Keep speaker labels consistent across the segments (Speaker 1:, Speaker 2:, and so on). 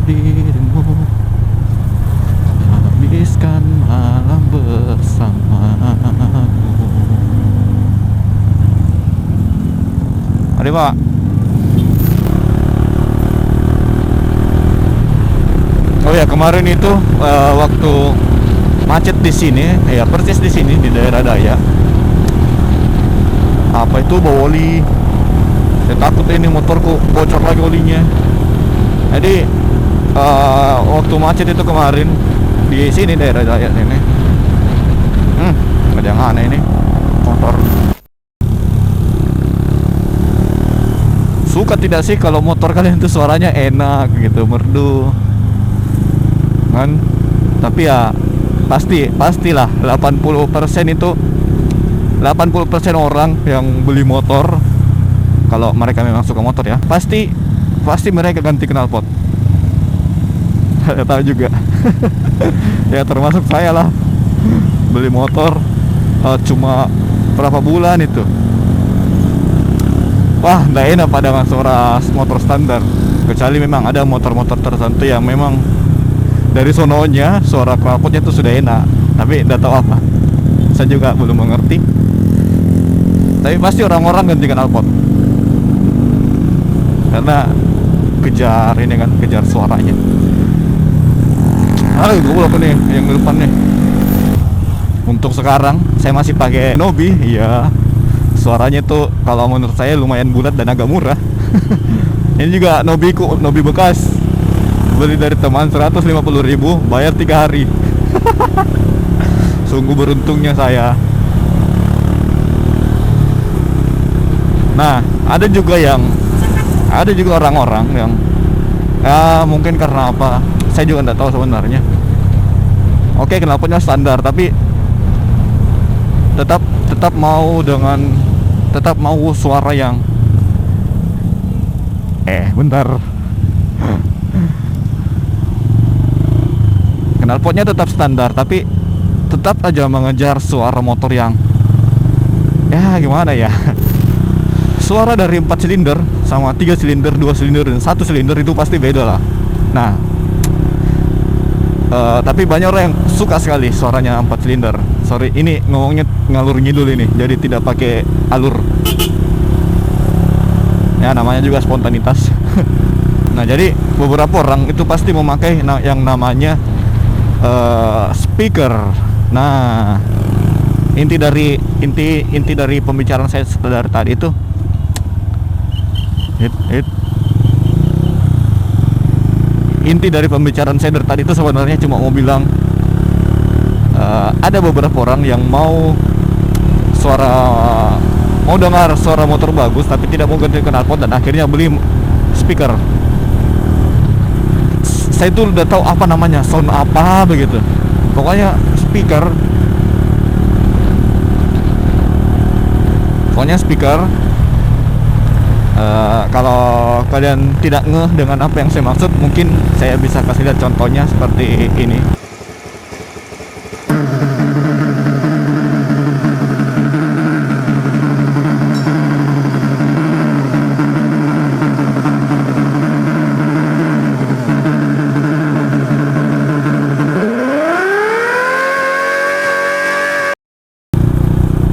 Speaker 1: demi dirimu, habiskan malam bersamamu. Ada Pak. Oh ya, kemarin itu waktu macet di sini, ya persis di sini di daerah Daya. Apa itu bawa oli? Saya takut ini motorku bocor lagi olinya. Jadi waktu macet itu kemarin di sini daerah Daya sini, ada yang aneh ini motor. Suka tidak sih kalau motor kalian itu suaranya enak gitu, merdu kan? Tapi ya pastilah 80% itu 80% orang yang beli motor, kalau mereka memang suka motor ya, pasti mereka ganti knalpot. Saya tahu juga. Ya termasuk saya lah. Beli motor cuma berapa bulan itu, wah nggak enak pada suara motor standar. Kecuali memang ada motor-motor tertentu yang memang dari sononya suara knalpotnya itu sudah enak, tapi nggak tahu apa, saya juga belum mengerti. Tapi pasti orang-orang ganti knalpot karena kejar ini kan, kejar suaranya. Goblok nih yang di depan nih. Untuk sekarang saya masih pakai Nobi, iya. Suaranya tuh kalau menurut saya lumayan bulat dan agak murah. Ini juga Nobiku, Nobi bekas. Beli dari teman 150.000, bayar 3 hari. Sungguh beruntungnya saya. Nah, ada juga orang-orang yang ya mungkin karena apa, saya juga nggak tahu sebenarnya. Oke, knalpotnya standar, tapi tetap mau suara yang bentar. Knalpotnya tetap standar, tapi tetap aja mengejar suara motor yang ya gimana ya. Suara dari 4 silinder sama 3 silinder, 2 silinder, dan 1 silinder itu pasti beda lah. Nah, tapi banyak orang yang suka sekali suaranya 4 silinder. Sorry, ini ngomongnya ngalur ngidul ini, jadi tidak pakai alur. Ya namanya juga spontanitas. Nah, jadi beberapa orang itu pasti memakai yang namanya speaker. Nah, inti dari pembicaraan saya dari tadi itu inti dari pembicaraan saya dari tadi itu sebenarnya cuma mau bilang ada beberapa orang yang mau dengar suara motor bagus tapi tidak mau ganti knalpot dan akhirnya beli speaker. Saya tuh udah tahu apa namanya, sound apa begitu. Pokoknya speaker. Kalau kalian tidak ngeh dengan apa yang saya maksud, mungkin saya bisa kasih lihat contohnya seperti ini.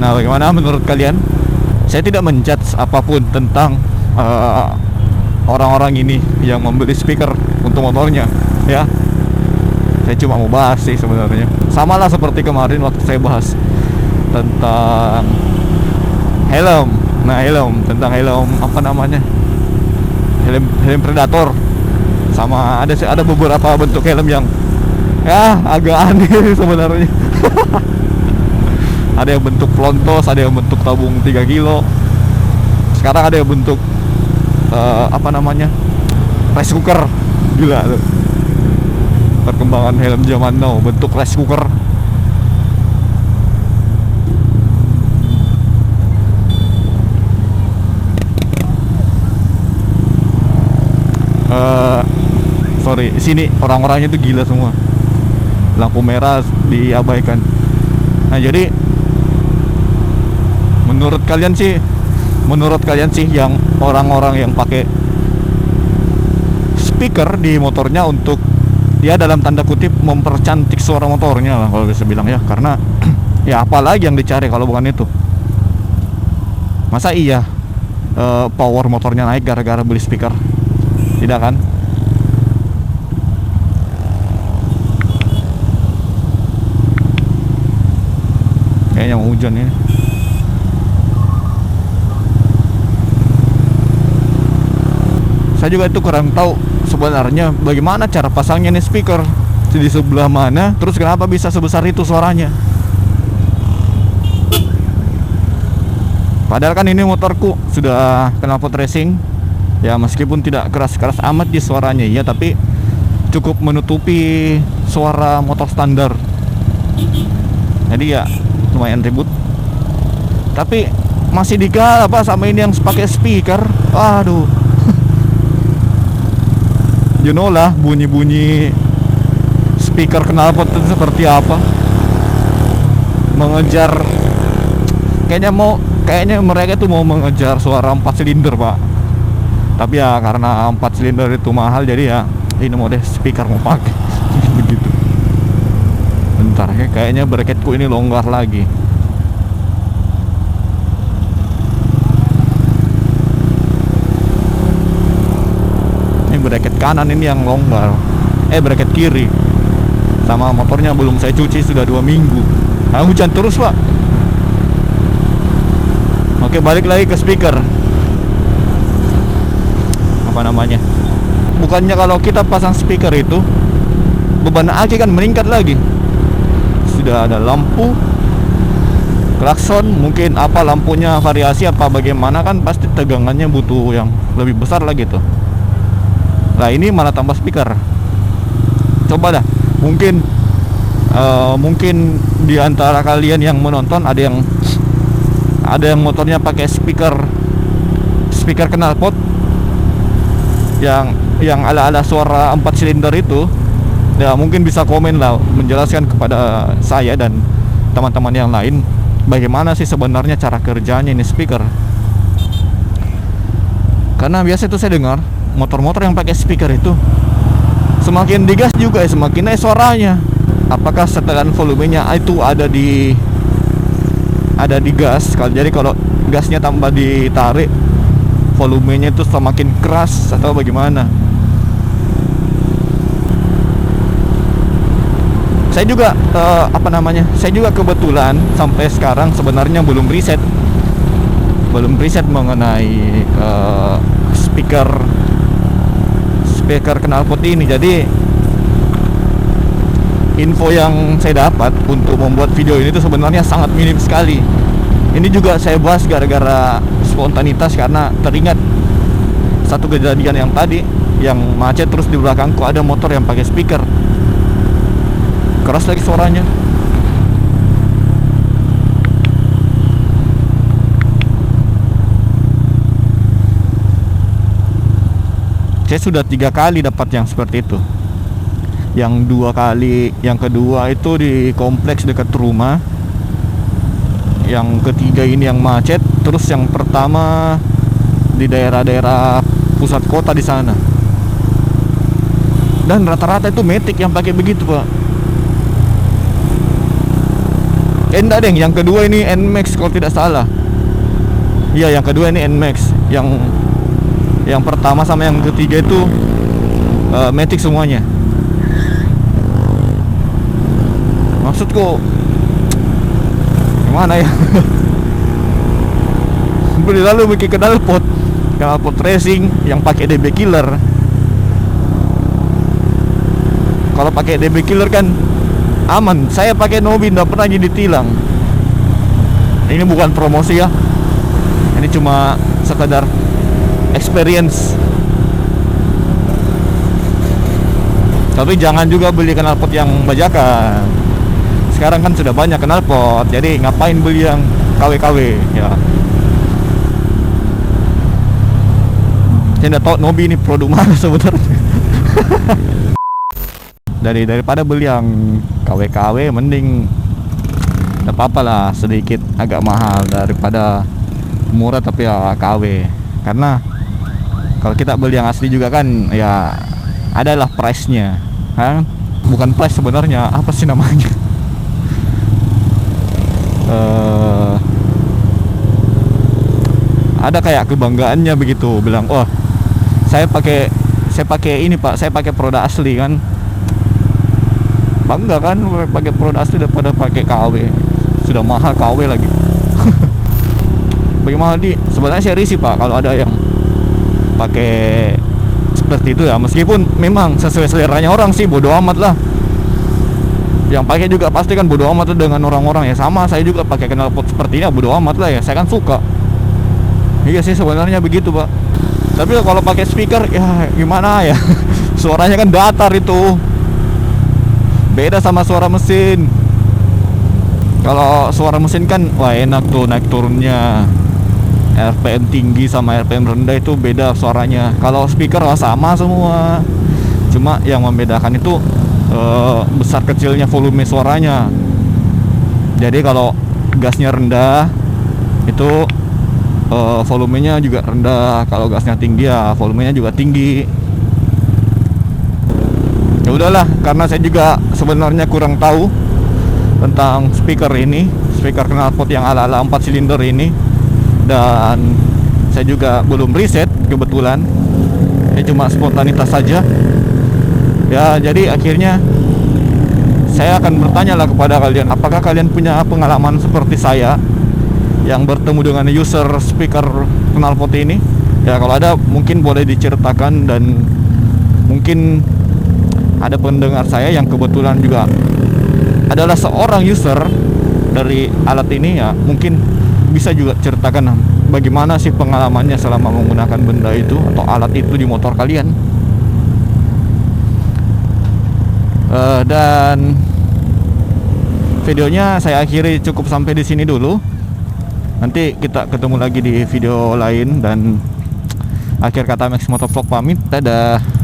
Speaker 1: Nah, bagaimana menurut kalian? Saya tidak menjudge apapun tentang orang-orang ini yang membeli speaker untuk motornya, ya. Saya cuma mau bahas sih sebenarnya. Sama lah seperti kemarin waktu saya bahas tentang helm. Nah, tentang helm apa namanya? Helm Predator. Sama ada beberapa bentuk helm yang ya agak aneh sebenarnya. Ada yang bentuk flontos, ada yang bentuk tabung 3 kilo. Sekarang ada yang bentuk rice cooker. Gila tuh. Perkembangan helm zaman now bentuk rice cooker. Sorry, sini orang-orangnya tuh gila semua. Lampu merah diabaikan. Nah, jadi menurut kalian sih yang orang-orang yang pakai speaker di motornya untuk dia dalam tanda kutip mempercantik suara motornya lah kalau bisa bilang ya, karena ya apalagi yang dicari kalau bukan itu. Masa iya power motornya naik gara-gara beli speaker? Tidak kan? Kayaknya mau hujan ini. Saya juga itu kurang tahu sebenarnya bagaimana cara pasangnya nih speaker, di sebelah mana, terus kenapa bisa sebesar itu suaranya. Padahal kan ini motorku sudah knalpot racing, ya meskipun tidak keras-keras amat di suaranya ya, tapi cukup menutupi suara motor standar. Jadi ya lumayan ribut. Tapi masih digal apa sama ini yang pakai speaker. Aduh. You know lah bunyi-bunyi speaker knalpot itu seperti apa. Mengejar, kayaknya mereka tuh mau mengejar suara 4 silinder, Pak. Tapi ya karena 4 silinder itu mahal, jadi ya ini mau deh speaker mau pakai. Begitu. Bentar ya, kayaknya bracketku ini longgar lagi. Bracket kanan ini yang longgar, bracket kiri. Sama motornya belum saya cuci sudah 2 minggu. Hujan terus, Pak. Oke, balik lagi ke speaker. Apa namanya? Bukannya kalau kita pasang speaker itu beban aki kan meningkat lagi. Sudah ada lampu, klakson, mungkin apa lampunya variasi apa bagaimana, kan pasti tegangannya butuh yang lebih besar lagi tuh. Nah ini malah tambah speaker. Coba dah, mungkin di antara kalian yang menonton ada yang motornya pakai speaker knalpot yang ala-ala suara 4 silinder itu, ya mungkin bisa komen lah menjelaskan kepada saya dan teman-teman yang lain bagaimana sih sebenarnya cara kerjanya ini speaker. Karena biasa itu saya dengar motor-motor yang pakai speaker itu semakin digas juga semakin naik suaranya. Apakah setelan volumenya itu ada di gas? Jadi kalau gasnya tambah ditarik, volumenya itu semakin keras atau bagaimana? Saya juga saya juga kebetulan sampai sekarang sebenarnya belum riset mengenai speaker knalpot ini. Jadi info yang saya dapat untuk membuat video ini tuh sebenarnya sangat minim sekali. Ini juga saya bahas gara-gara spontanitas, karena teringat satu kejadian yang tadi, yang macet terus di belakangku ada motor yang pakai speaker. Keras lagi suaranya. Saya sudah 3 kali dapat yang seperti itu. Yang kedua itu di kompleks dekat rumah. Yang ketiga ini yang macet. Terus yang pertama di daerah-daerah pusat kota di sana. Dan rata-rata itu Matic yang pakai begitu, Pak. Enggak deng, yang kedua ini NMAX kalau tidak salah. Iya, yang kedua ini NMAX. Yang pertama sama yang ketiga itu Matic semuanya. Maksudku gimana ya? Beli lalu bikin knalpot racing yang pakai DB killer. Kalau pakai DB killer kan aman. Saya pakai Nobi nggak pernah jadi tilang. Ini bukan promosi ya. Ini cuma sekedar experience. Tapi jangan juga beli knalpot yang bajakan. Sekarang kan sudah banyak knalpot, jadi ngapain beli yang KW-KW ya. Saya nggak tahu Nobi ini produk mana sebenarnya. Daripada beli yang KW-KW, mending nggak apa-apa lah sedikit agak mahal daripada murah tapi ya KW. Karena kalau kita beli yang asli juga kan ya adalah price-nya, kan? Bukan price sebenarnya, apa sih namanya? Ada kayak kebanggaannya begitu, bilang, "Oh, saya pakai ini, Pak. Saya pakai produk asli," kan. Bangga kan pakai produk asli daripada pakai KW. Sudah mahal KW lagi. Bagaimana sebenarnya saya risih, Pak, kalau ada yang pakai seperti itu ya. Meskipun memang sesuai seleranya orang sih, bodo amat lah. Yang pakai juga pasti kan bodo amat dengan orang-orang ya. Sama saya juga pakai knalpot seperti ini, bodo amat lah ya. Saya kan suka. Iya sih sebenarnya begitu, Pak. Tapi kalau pakai speaker ya gimana ya? Suaranya kan datar itu. Beda sama suara mesin. Kalau suara mesin kan wah enak tuh naik turunnya. RPM tinggi sama RPM rendah itu beda suaranya. Kalau speaker wah sama semua. Cuma yang membedakan itu besar kecilnya volume suaranya. Jadi kalau gasnya rendah itu volumenya juga rendah, kalau gasnya tinggi ya volumenya juga tinggi. Ya udahlah, karena saya juga sebenarnya kurang tahu tentang speaker ini, speaker knalpot yang ala-ala 4 silinder ini, dan saya juga belum riset kebetulan. Ini cuma spontanitas saja. Ya, jadi akhirnya saya akan bertanya lah kepada kalian, apakah kalian punya pengalaman seperti saya yang bertemu dengan user speaker knalpot ini? Ya kalau ada mungkin boleh diceritakan, dan mungkin ada pendengar saya yang kebetulan juga adalah seorang user dari alat ini, ya mungkin bisa juga ceritakan bagaimana sih pengalamannya selama menggunakan benda itu atau alat itu di motor kalian. Dan videonya saya akhiri cukup sampai di sini dulu. Nanti kita ketemu lagi di video lain, dan akhir kata Max Motovlog pamit. Dadah.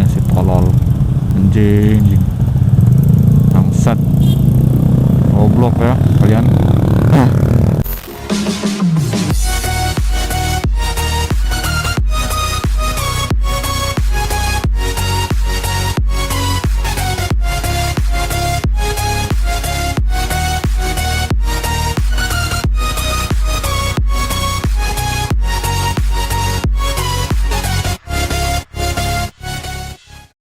Speaker 1: Si tolol anjing bangsat, goblok ya kalian.